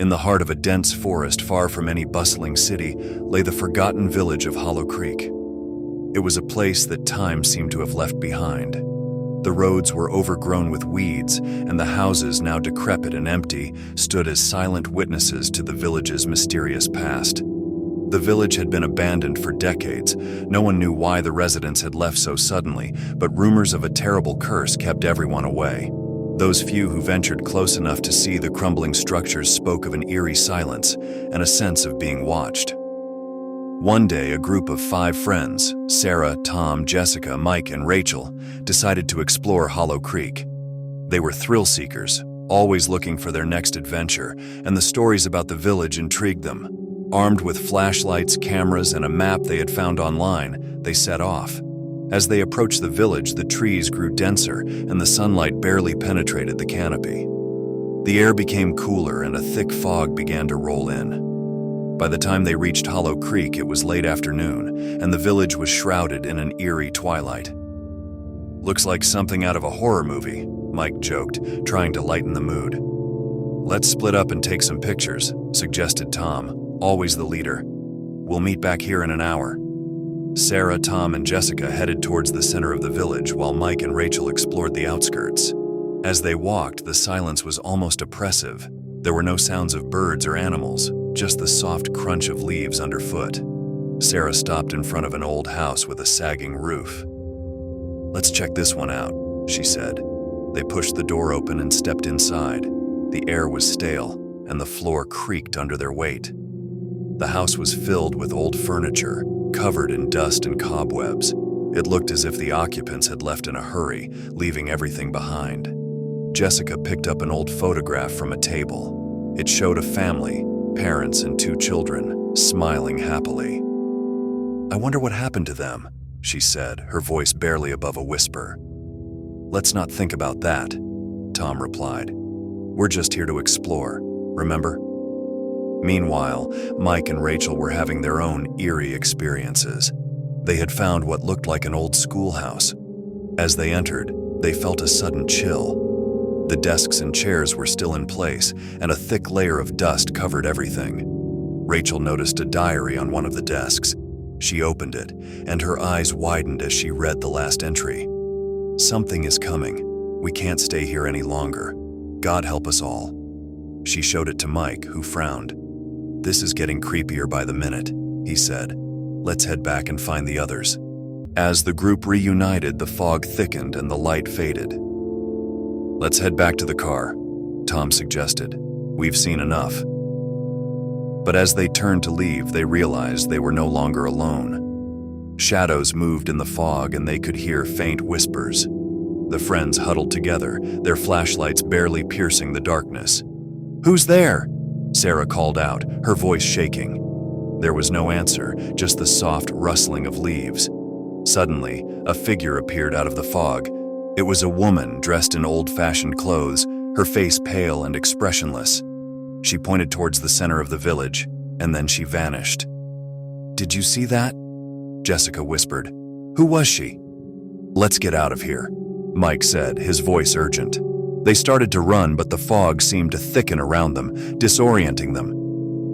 In the heart of a dense forest far from any bustling city lay the forgotten village of Hollow Creek. It was a place that time seemed to have left behind. The roads were overgrown with weeds, and the houses, now decrepit and empty, stood as silent witnesses to the village's mysterious past. The village had been abandoned for decades. No one knew why the residents had left so suddenly, but rumors of a terrible curse kept everyone away. Those few who ventured close enough to see the crumbling structures spoke of an eerie silence and a sense of being watched. One day, a group of 5 friends, Sarah, Tom, Jessica, Mike, and Rachel, decided to explore Hollow Creek. They were thrill seekers, always looking for their next adventure, and the stories about the village intrigued them. Armed with flashlights, cameras, and a map they had found online, they set off. As they approached the village, the trees grew denser, and the sunlight barely penetrated the canopy. The air became cooler, and a thick fog began to roll in. By the time they reached Hollow Creek, it was late afternoon, and the village was shrouded in an eerie twilight. "Looks like something out of a horror movie," Mike joked, trying to lighten the mood. "Let's split up and take some pictures," suggested Tom, always the leader. "We'll meet back here in an hour." Sarah, Tom, and Jessica headed towards the center of the village while Mike and Rachel explored the outskirts. As they walked, the silence was almost oppressive. There were no sounds of birds or animals, just the soft crunch of leaves underfoot. Sarah stopped in front of an old house with a sagging roof. "Let's check this one out," she said. They pushed the door open and stepped inside. The air was stale, and the floor creaked under their weight. The house was filled with old furniture, covered in dust and cobwebs. It looked as if the occupants had left in a hurry, leaving everything behind. Jessica picked up an old photograph from a table. It showed a family, parents and 2 children, smiling happily. "I wonder what happened to them," she said, her voice barely above a whisper. "Let's not think about that," Tom replied. "We're just here to explore, remember?" Meanwhile, Mike and Rachel were having their own eerie experiences. They had found what looked like an old schoolhouse. As they entered, they felt a sudden chill. The desks and chairs were still in place, and a thick layer of dust covered everything. Rachel noticed a diary on one of the desks. She opened it, and her eyes widened as she read the last entry. "Something is coming. We can't stay here any longer. God help us all." She showed it to Mike, who frowned. "This is getting creepier by the minute," he said. "Let's head back and find the others." As the group reunited, the fog thickened and the light faded. "Let's head back to the car," Tom suggested. "We've seen enough." But as they turned to leave, they realized they were no longer alone. Shadows moved in the fog, and they could hear faint whispers. The friends huddled together, their flashlights barely piercing the darkness. "Who's there?" Sarah called out, her voice shaking. There was no answer, just the soft rustling of leaves. Suddenly, a figure appeared out of the fog. It was a woman dressed in old-fashioned clothes, her face pale and expressionless. She pointed towards the center of the village, and then she vanished. "Did you see that?" Jessica whispered. "Who was she?" "Let's get out of here," Mike said, his voice urgent. They started to run, but the fog seemed to thicken around them, disorienting them.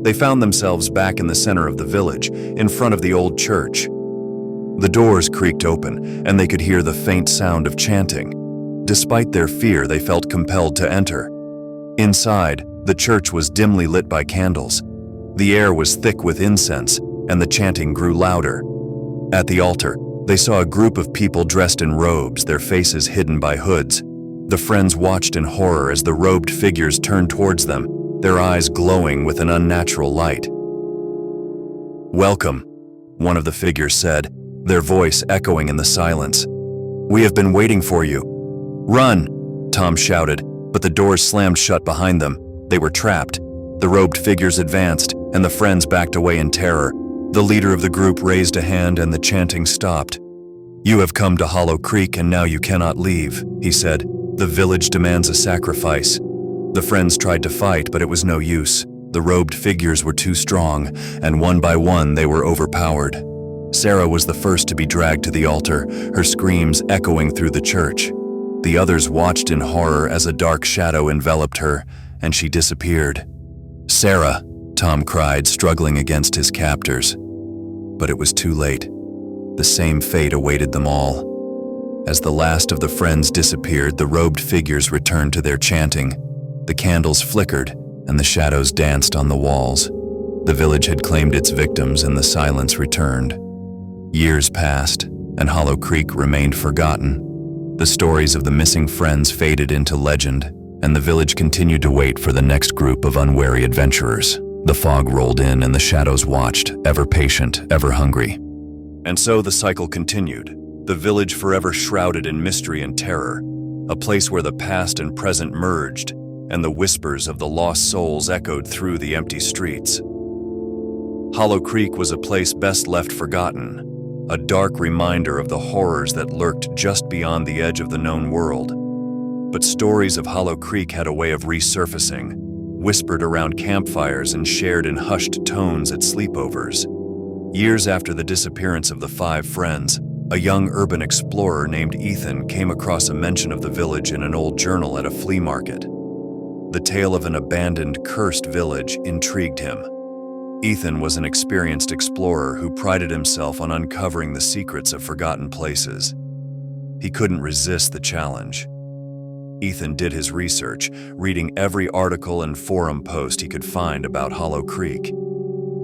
They found themselves back in the center of the village, in front of the old church. The doors creaked open, and they could hear the faint sound of chanting. Despite their fear, they felt compelled to enter. Inside, the church was dimly lit by candles. The air was thick with incense, and the chanting grew louder. At the altar, they saw a group of people dressed in robes, their faces hidden by hoods. The friends watched in horror as the robed figures turned towards them, their eyes glowing with an unnatural light. "Welcome," one of the figures said, their voice echoing in the silence. "We have been waiting for you." "Run!" Tom shouted, but the doors slammed shut behind them. They were trapped. The robed figures advanced, and the friends backed away in terror. The leader of the group raised a hand, and the chanting stopped. "You have come to Hollow Creek, and now you cannot leave," he said. "The village demands a sacrifice." The friends tried to fight, but it was no use. The robed figures were too strong, and one by one they were overpowered. Sarah was the first to be dragged to the altar, her screams echoing through the church. The others watched in horror as a dark shadow enveloped her, and she disappeared. "Sarah," Tom cried, struggling against his captors. But it was too late. The same fate awaited them all. As the last of the friends disappeared, the robed figures returned to their chanting. The candles flickered, and the shadows danced on the walls. The village had claimed its victims, and the silence returned. Years passed, and Hollow Creek remained forgotten. The stories of the missing friends faded into legend, and the village continued to wait for the next group of unwary adventurers. The fog rolled in, and the shadows watched, ever patient, ever hungry. And so the cycle continued, the village forever shrouded in mystery and terror, a place where the past and present merged, and the whispers of the lost souls echoed through the empty streets. Hollow Creek was a place best left forgotten, a dark reminder of the horrors that lurked just beyond the edge of the known world. But stories of Hollow Creek had a way of resurfacing, whispered around campfires and shared in hushed tones at sleepovers. Years after the disappearance of the 5 friends, a young urban explorer named Ethan came across a mention of the village in an old journal at a flea market. The tale of an abandoned, cursed village intrigued him. Ethan was an experienced explorer who prided himself on uncovering the secrets of forgotten places. He couldn't resist the challenge. Ethan did his research, reading every article and forum post he could find about Hollow Creek.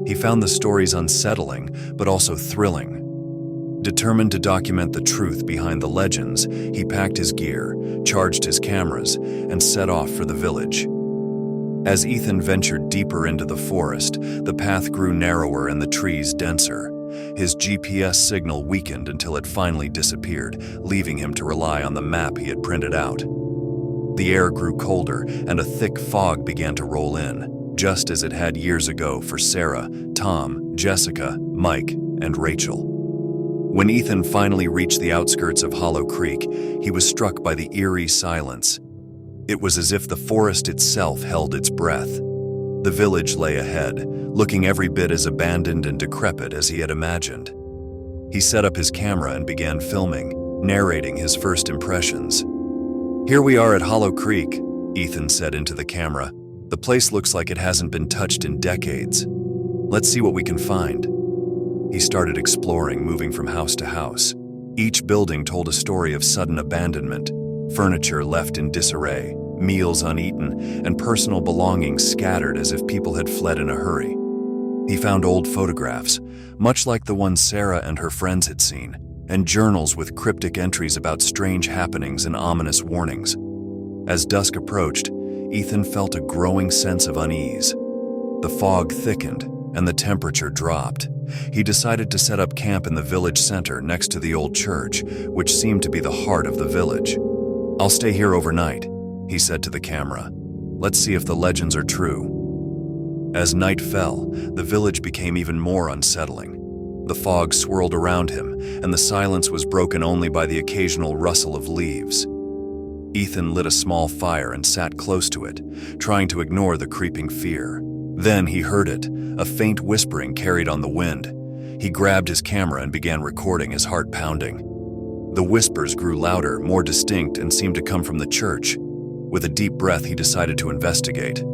He found the stories unsettling, but also thrilling. Determined to document the truth behind the legends, he packed his gear, charged his cameras, and set off for the village. As Ethan ventured deeper into the forest, the path grew narrower and the trees denser. His GPS signal weakened until it finally disappeared, leaving him to rely on the map he had printed out. The air grew colder, and a thick fog began to roll in, just as it had years ago for Sarah, Tom, Jessica, Mike, and Rachel. When Ethan finally reached the outskirts of Hollow Creek, he was struck by the eerie silence. It was as if the forest itself held its breath. The village lay ahead, looking every bit as abandoned and decrepit as he had imagined. He set up his camera and began filming, narrating his first impressions. "Here we are at Hollow Creek," Ethan said into the camera. "The place looks like it hasn't been touched in decades. Let's see what we can find." He started exploring, moving from house to house. Each building told a story of sudden abandonment, furniture left in disarray, meals uneaten, and personal belongings scattered as if people had fled in a hurry. He found old photographs, much like the ones Sarah and her friends had seen, and journals with cryptic entries about strange happenings and ominous warnings. As dusk approached, Ethan felt a growing sense of unease. The fog thickened, and the temperature dropped. He decided to set up camp in the village center next to the old church, which seemed to be the heart of the village. "I'll stay here overnight," he said to the camera. "Let's see if the legends are true." As night fell, the village became even more unsettling. The fog swirled around him, and the silence was broken only by the occasional rustle of leaves. Ethan lit a small fire and sat close to it, trying to ignore the creeping fear. Then he heard it, a faint whispering carried on the wind. He grabbed his camera and began recording, his heart pounding. The whispers grew louder, more distinct, and seemed to come from the church. With a deep breath, he decided to investigate.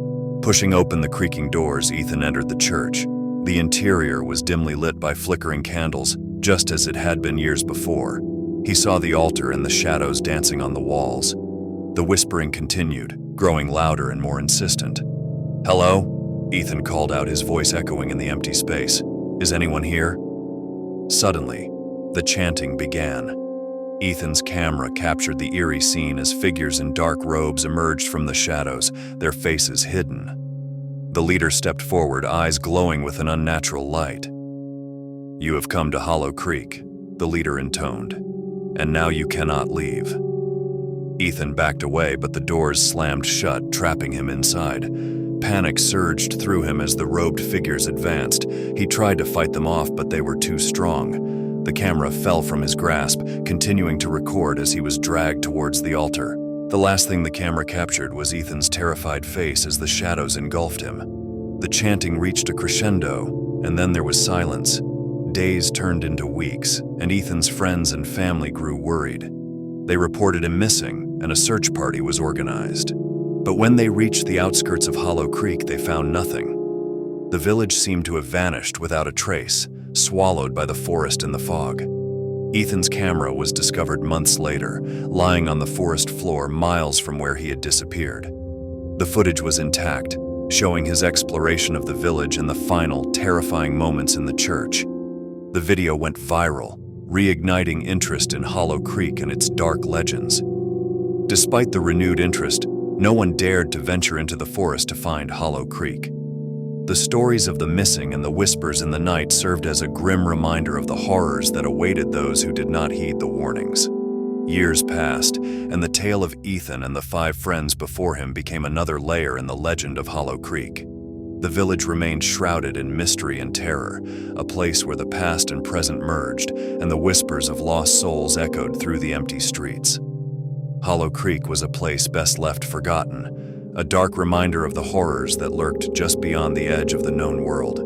Pushing open the creaking doors, Ethan entered the church. The interior was dimly lit by flickering candles, just as it had been years before. He saw the altar and the shadows dancing on the walls. The whispering continued, growing louder and more insistent. "Hello?" Ethan called out, his voice echoing in the empty space. "Is anyone here?" Suddenly, the chanting began. Ethan's camera captured the eerie scene as figures in dark robes emerged from the shadows, their faces hidden. The leader stepped forward, eyes glowing with an unnatural light. "You have come to Hollow Creek," the leader intoned, "and now you cannot leave." Ethan backed away, but the doors slammed shut, trapping him inside. Panic surged through him as the robed figures advanced. He tried to fight them off, but they were too strong. The camera fell from his grasp, continuing to record as he was dragged towards the altar. The last thing the camera captured was Ethan's terrified face as the shadows engulfed him. The chanting reached a crescendo, and then there was silence. Days turned into weeks, and Ethan's friends and family grew worried. They reported him missing, and a search party was organized. But when they reached the outskirts of Hollow Creek, they found nothing. The village seemed to have vanished without a trace, swallowed by the forest and the fog. Ethan's camera was discovered months later, lying on the forest floor miles from where he had disappeared. The footage was intact, showing his exploration of the village and the final, terrifying moments in the church. The video went viral, reigniting interest in Hollow Creek and its dark legends. Despite the renewed interest, no one dared to venture into the forest to find Hollow Creek. The stories of the missing and the whispers in the night served as a grim reminder of the horrors that awaited those who did not heed the warnings. Years passed, and the tale of Ethan and the 5 friends before him became another layer in the legend of Hollow Creek. The village remained shrouded in mystery and terror, a place where the past and present merged, and the whispers of lost souls echoed through the empty streets. Hollow Creek was a place best left forgotten, a dark reminder of the horrors that lurked just beyond the edge of the known world.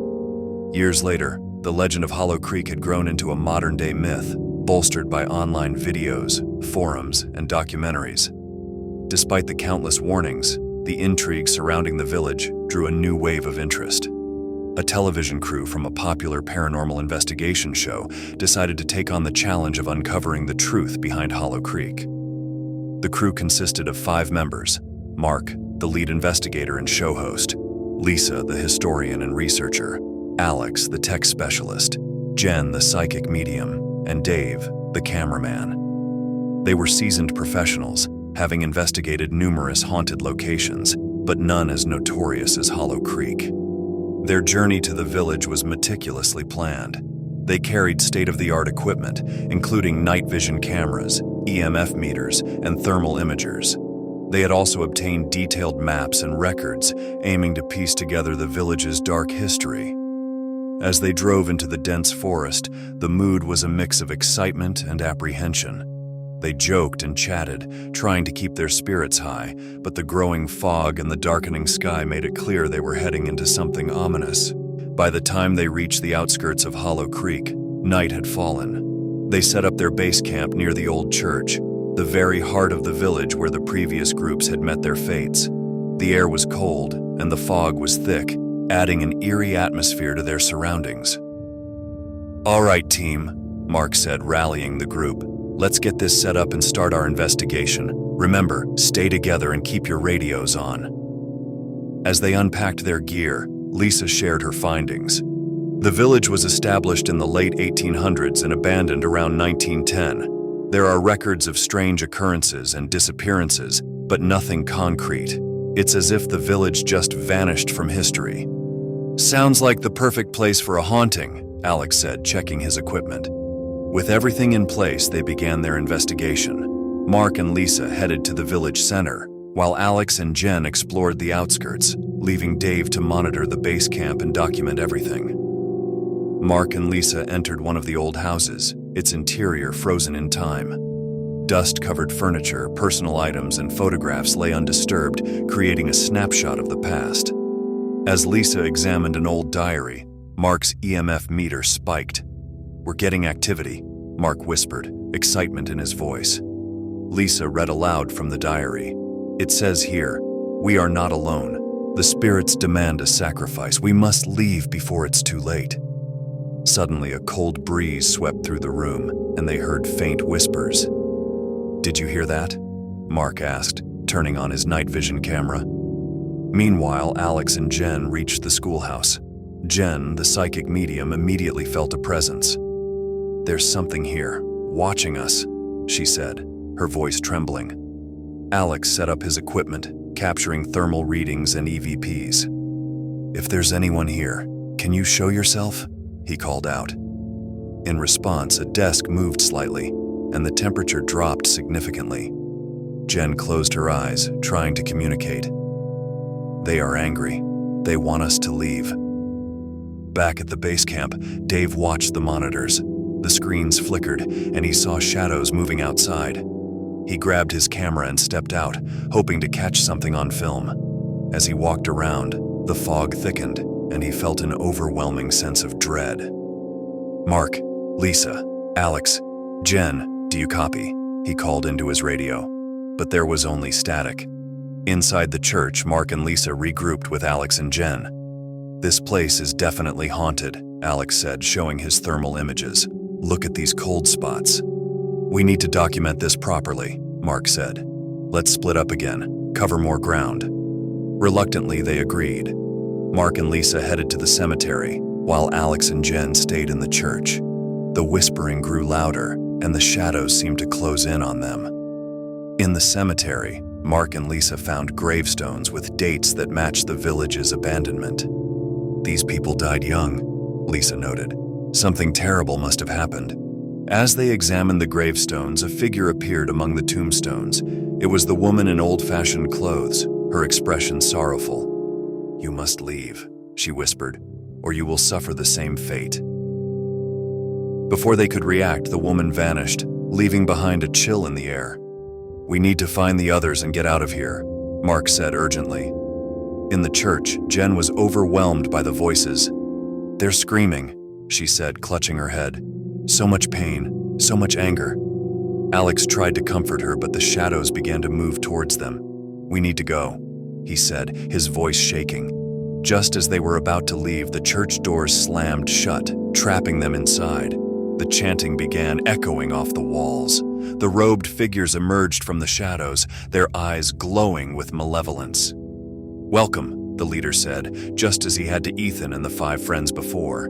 Years later, the legend of Hollow Creek had grown into a modern-day myth, bolstered by online videos, forums, and documentaries. Despite the countless warnings, the intrigue surrounding the village drew a new wave of interest. A television crew from a popular paranormal investigation show decided to take on the challenge of uncovering the truth behind Hollow Creek. The crew consisted of 5 members: Mark, the lead investigator and show host; Lisa, the historian and researcher; Alex, the tech specialist; Jen, the psychic medium; and Dave, the cameraman. They were seasoned professionals, having investigated numerous haunted locations, but none as notorious as Hollow Creek. Their journey to the village was meticulously planned. They carried state-of-the-art equipment, including night vision cameras, EMF meters, and thermal imagers. They had also obtained detailed maps and records, aiming to piece together the village's dark history. As they drove into the dense forest, the mood was a mix of excitement and apprehension. They joked and chatted, trying to keep their spirits high, but the growing fog and the darkening sky made it clear they were heading into something ominous. By the time they reached the outskirts of Hollow Creek, night had fallen. They set up their base camp near the old church, the very heart of the village where the previous groups had met their fates. The air was cold, and the fog was thick, adding an eerie atmosphere to their surroundings. "All right, team," Mark said, rallying the group. "Let's get this set up and start our investigation. Remember, stay together and keep your radios on." As they unpacked their gear, Lisa shared her findings. The village was established in the late 1800s and abandoned around 1910. There are records of strange occurrences and disappearances, but nothing concrete. It's as if the village just vanished from history. "Sounds like the perfect place for a haunting," Alex said, checking his equipment. With everything in place, they began their investigation. Mark and Lisa headed to the village center, while Alex and Jen explored the outskirts, leaving Dave to monitor the base camp and document everything. Mark and Lisa entered one of the old houses, its interior frozen in time. Dust-covered furniture, personal items, and photographs lay undisturbed, creating a snapshot of the past. As Lisa examined an old diary, Mark's EMF meter spiked. "We're getting activity," Mark whispered, excitement in his voice. Lisa read aloud from the diary. "It says here, 'We are not alone. The spirits demand a sacrifice. We must leave before it's too late.'" Suddenly, a cold breeze swept through the room, and they heard faint whispers. "Did you hear that?" Mark asked, turning on his night vision camera. Meanwhile, Alex and Jen reached the schoolhouse. Jen, the psychic medium, immediately felt a presence. "There's something here, watching us," she said, her voice trembling. Alex set up his equipment, capturing thermal readings and EVPs. "If there's anyone here, can you show yourself?" he called out. In response, a desk moved slightly, and the temperature dropped significantly. Jen closed her eyes, trying to communicate. "They are angry. They want us to leave." Back at the base camp, Dave watched the monitors. The screens flickered, and he saw shadows moving outside. He grabbed his camera and stepped out, hoping to catch something on film. As he walked around, the fog thickened, and he felt an overwhelming sense of dread. "Mark, Lisa, Alex, Jen, do you copy?" he called into his radio. But there was only static. Inside the church, Mark and Lisa regrouped with Alex and Jen. "This place is definitely haunted," Alex said, showing his thermal images. "Look at these cold spots." "We need to document this properly," Mark said. "Let's split up again, cover more ground." Reluctantly, they agreed. Mark and Lisa headed to the cemetery, while Alex and Jen stayed in the church. The whispering grew louder, and the shadows seemed to close in on them. In the cemetery, Mark and Lisa found gravestones with dates that matched the village's abandonment. "These people died young," Lisa noted. "Something terrible must have happened." As they examined the gravestones, a figure appeared among the tombstones. It was the woman in old-fashioned clothes, her expression sorrowful. "You must leave," she whispered, "or you will suffer the same fate." Before they could react, the woman vanished, leaving behind a chill in the air. "We need to find the others and get out of here," Mark said urgently. In the church, Jen was overwhelmed by the voices. "They're screaming," she said, clutching her head. "So much pain, so much anger." Alex tried to comfort her, but the shadows began to move towards them. "We need to go," he said, his voice shaking. Just as they were about to leave, the church doors slammed shut, trapping them inside. The chanting began, echoing off the walls. The robed figures emerged from the shadows, their eyes glowing with malevolence. "Welcome," the leader said, just as he had to Ethan and the 5 friends before.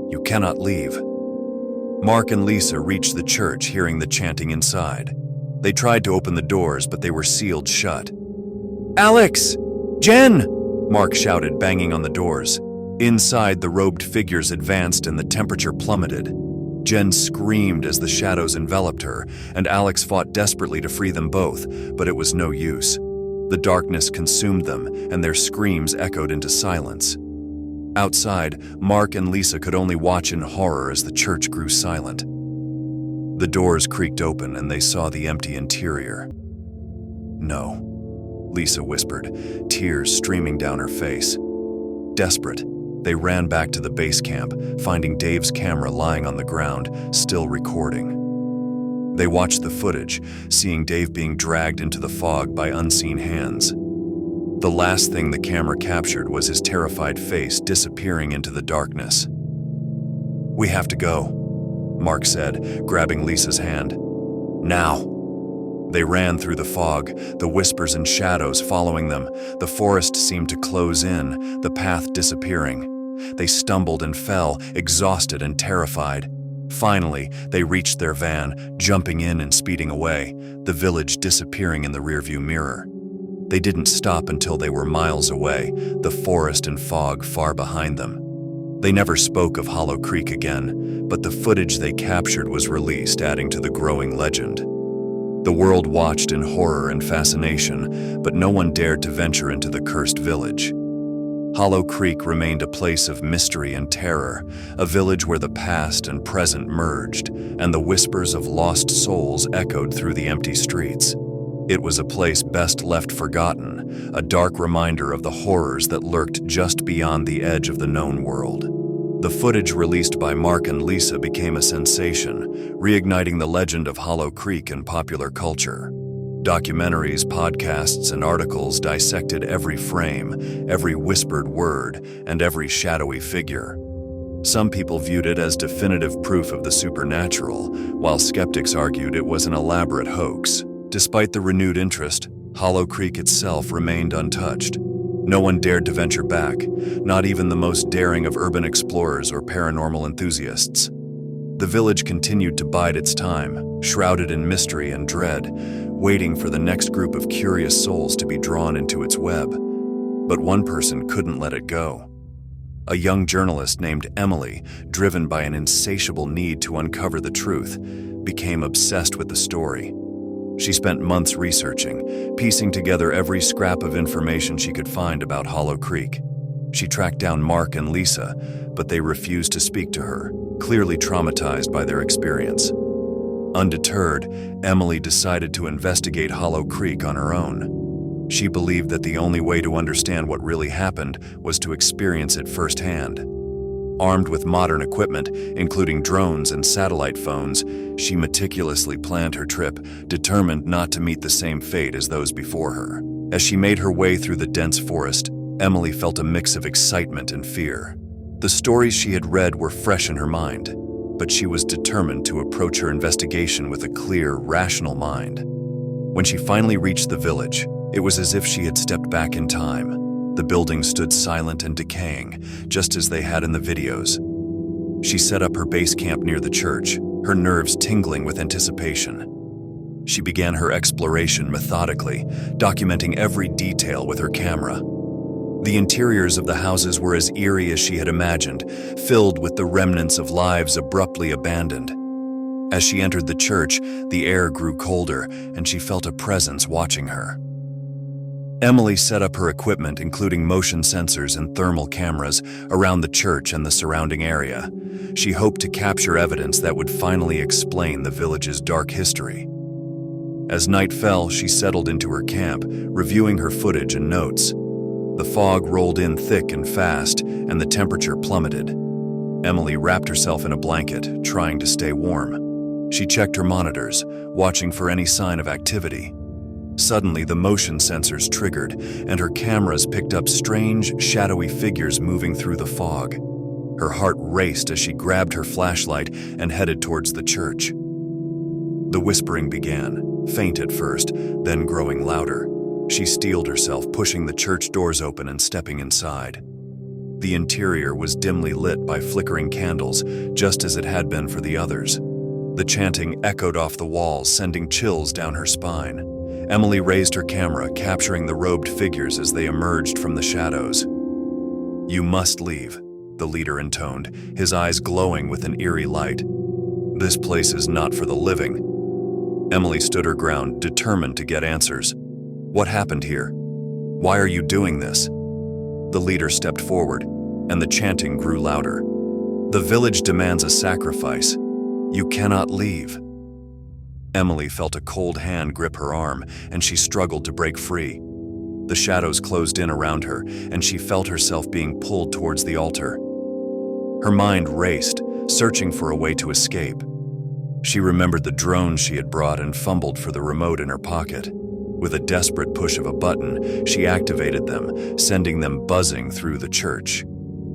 "You cannot leave." Mark and Lisa reached the church, hearing the chanting inside. They tried to open the doors, but they were sealed shut. "Alex! Jen!" Mark shouted, banging on the doors. Inside, the robed figures advanced and the temperature plummeted. Jen screamed as the shadows enveloped her, and Alex fought desperately to free them both, but it was no use. The darkness consumed them, and their screams echoed into silence. Outside, Mark and Lisa could only watch in horror as the church grew silent. The doors creaked open, and they saw the empty interior. "No," Lisa whispered, tears streaming down her face. Desperate, they ran back to the base camp, finding Dave's camera lying on the ground, still recording. They watched the footage, seeing Dave being dragged into the fog by unseen hands. The last thing the camera captured was his terrified face disappearing into the darkness. "We have to go," Mark said, grabbing Lisa's hand. "Now." They ran through the fog, the whispers and shadows following them. The forest seemed to close in, the path disappearing. They stumbled and fell, exhausted and terrified. Finally, they reached their van, jumping in and speeding away, the village disappearing in the rearview mirror. They didn't stop until they were miles away, the forest and fog far behind them. They never spoke of Hollow Creek again, but the footage they captured was released, adding to the growing legend. The world watched in horror and fascination, but no one dared to venture into the cursed village. Hollow Creek remained a place of mystery and terror, a village where the past and present merged, and the whispers of lost souls echoed through the empty streets. It was a place best left forgotten, a dark reminder of the horrors that lurked just beyond the edge of the known world. The footage released by Mark and Lisa became a sensation, reigniting the legend of Hollow Creek in popular culture. Documentaries, podcasts, and articles dissected every frame, every whispered word, and every shadowy figure. Some people viewed it as definitive proof of the supernatural, while skeptics argued it was an elaborate hoax. Despite the renewed interest, Hollow Creek itself remained untouched. No one dared to venture back, not even the most daring of urban explorers or paranormal enthusiasts. The village continued to bide its time, shrouded in mystery and dread, waiting for the next group of curious souls to be drawn into its web. But one person couldn't let it go. A young journalist named Emily, driven by an insatiable need to uncover the truth, became obsessed with the story. She spent months researching, piecing together every scrap of information she could find about Hollow Creek. She tracked down Mark and Lisa, but they refused to speak to her, clearly traumatized by their experience. Undeterred, Emily decided to investigate Hollow Creek on her own. She believed that the only way to understand what really happened was to experience it firsthand. Armed with modern equipment, including drones and satellite phones, she meticulously planned her trip, determined not to meet the same fate as those before her. As she made her way through the dense forest, Emily felt a mix of excitement and fear. The stories she had read were fresh in her mind, but she was determined to approach her investigation with a clear, rational mind. When she finally reached the village, it was as if she had stepped back in time. The buildings stood silent and decaying, just as they had in the videos. She set up her base camp near the church, her nerves tingling with anticipation. She began her exploration methodically, documenting every detail with her camera. The interiors of the houses were as eerie as she had imagined, filled with the remnants of lives abruptly abandoned. As she entered the church, the air grew colder, and she felt a presence watching her. Emily set up her equipment, including motion sensors and thermal cameras, around the church and the surrounding area. She hoped to capture evidence that would finally explain the village's dark history. As night fell, she settled into her camp, reviewing her footage and notes. The fog rolled in thick and fast, and the temperature plummeted. Emily wrapped herself in a blanket, trying to stay warm. She checked her monitors, watching for any sign of activity. Suddenly, the motion sensors triggered, and her cameras picked up strange, shadowy figures moving through the fog. Her heart raced as she grabbed her flashlight and headed towards the church. The whispering began, faint at first, then growing louder. She steeled herself, pushing the church doors open and stepping inside. The interior was dimly lit by flickering candles, just as it had been for the others. The chanting echoed off the walls, sending chills down her spine. Emily raised her camera, capturing the robed figures as they emerged from the shadows. "You must leave," the leader intoned, his eyes glowing with an eerie light. "This place is not for the living." Emily stood her ground, determined to get answers. "What happened here? Why are you doing this?" The leader stepped forward, and the chanting grew louder. "The village demands a sacrifice. You cannot leave." Emily felt a cold hand grip her arm, and she struggled to break free. The shadows closed in around her, and she felt herself being pulled towards the altar. Her mind raced, searching for a way to escape. She remembered the drones she had brought and fumbled for the remote in her pocket. With a desperate push of a button, she activated them, sending them buzzing through the church.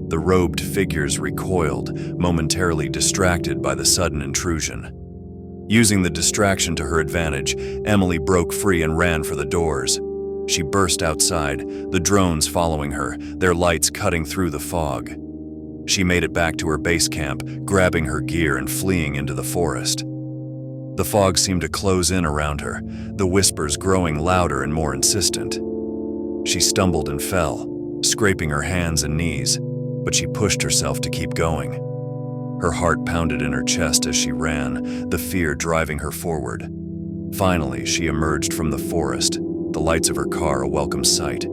The robed figures recoiled, momentarily distracted by the sudden intrusion. Using the distraction to her advantage, Emily broke free and ran for the doors. She burst outside, the drones following her, their lights cutting through the fog. She made it back to her base camp, grabbing her gear and fleeing into the forest. The fog seemed to close in around her, the whispers growing louder and more insistent. She stumbled and fell, scraping her hands and knees, but she pushed herself to keep going. Her heart pounded in her chest as she ran, the fear driving her forward. Finally, she emerged from the forest, the lights of her car a welcome sight.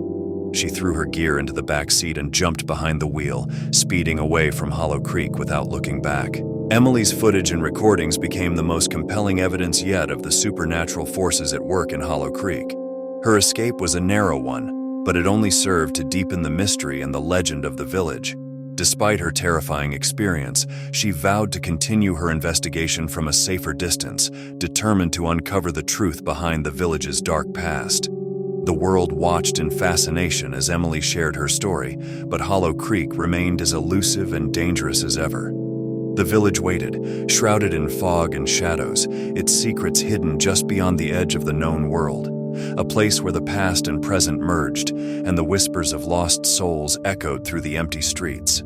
She threw her gear into the back seat and jumped behind the wheel, speeding away from Hollow Creek without looking back. Emily's footage and recordings became the most compelling evidence yet of the supernatural forces at work in Hollow Creek. Her escape was a narrow one, but it only served to deepen the mystery and the legend of the village. Despite her terrifying experience, she vowed to continue her investigation from a safer distance, determined to uncover the truth behind the village's dark past. The world watched in fascination as Emily shared her story, but Hollow Creek remained as elusive and dangerous as ever. The village waited, shrouded in fog and shadows, its secrets hidden just beyond the edge of the known world. A place where the past and present merged, and the whispers of lost souls echoed through the empty streets.